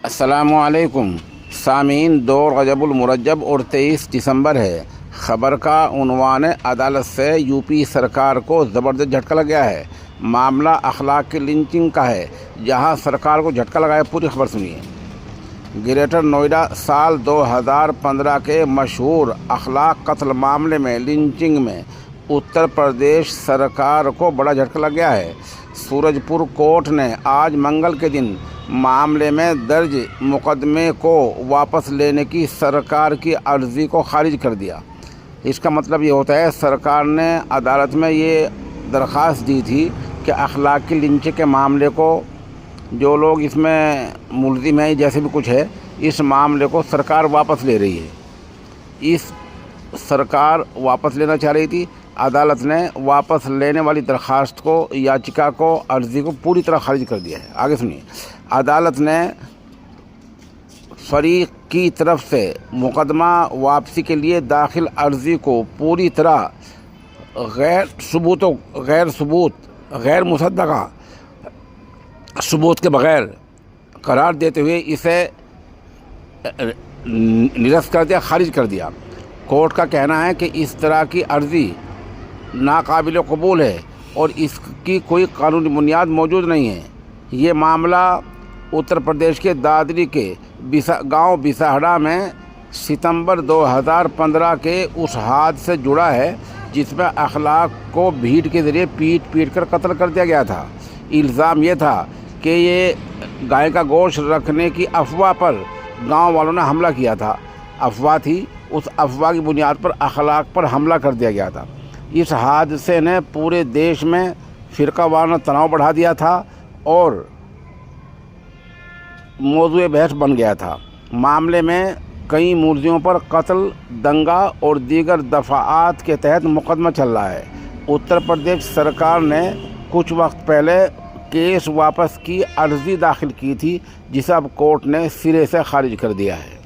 السلام سامعین، 2 رجب المرجب اور 23 دسمبر ہے۔ خبر کا عنوان ہے: عدالت سے یوپی سرکار کو زبردست جھٹکا لگ گیا ہے۔ معاملہ اخلاق کی لنچنگ کا ہے، جہاں سرکار کو جھٹکا لگایا۔ پوری خبر سنیے۔ گریٹر نوئیڈا سال 2015 کے مشہور اخلاق قتل معاملے میں لنچنگ میں اتر پردیش سرکار کو بڑا جھٹکا لگ گیا ہے۔ سورج پور کورٹ نے آج منگل کے دن معاملے میں درج مقدمے کو واپس لینے کی سرکار کی عرضی کو خارج کر دیا۔ اس کا مطلب یہ ہوتا ہے سرکار نے عدالت میں یہ درخواست دی تھی کہ اخلاق کی لنچنگ کے معاملے کو جو لوگ اس میں ملزم ہیں، جیسے بھی کچھ ہے، اس معاملے کو سرکار واپس لے رہی ہے۔ سرکار واپس لینا چاہ رہی تھی۔ عدالت نے واپس لینے والی درخواست کو، یاچکا کو، عرضی کو پوری طرح خارج کر دیا ہے۔ آگے سنیے۔ عدالت نے فریق کی طرف سے مقدمہ واپسی کے لیے داخل عرضی کو پوری طرح غیر مصدقہ ثبوت کے بغیر قرار دیتے ہوئے اسے نرست کر دیا، خارج کر دیا۔ کورٹ کا کہنا ہے کہ اس طرح کی عرضی ناقابل قبول ہے اور اس کی کوئی قانونی بنیاد موجود نہیں ہے۔ یہ معاملہ اتر پردیش کے دادری کے گاؤں بساہڑا میں ستمبر 2015 کے اس حادثے سے جڑا ہے جس میں اخلاق کو بھیڑ کے ذریعے پیٹ کر قتل کر دیا گیا تھا۔ الزام یہ تھا کہ یہ گائے کا گوشت رکھنے کی افواہ پر گاؤں والوں نے حملہ کیا تھا۔ افواہ تھی، اس افواہ کی بنیاد پر اخلاق پر حملہ کر دیا گیا تھا۔ اس حادثے نے پورے دیش میں فرقہ وارانہ تناؤ بڑھا دیا تھا اور موضوع بحث بن گیا تھا۔ معاملے میں کئی ملزموں پر قتل، دنگا اور دیگر دفعات کے تحت مقدمہ چل رہا ہے۔ اتر پردیش سرکار نے کچھ وقت پہلے کیس واپس کی عرضی داخل کی تھی، جسے اب کورٹ نے سرے سے خارج کر دیا ہے۔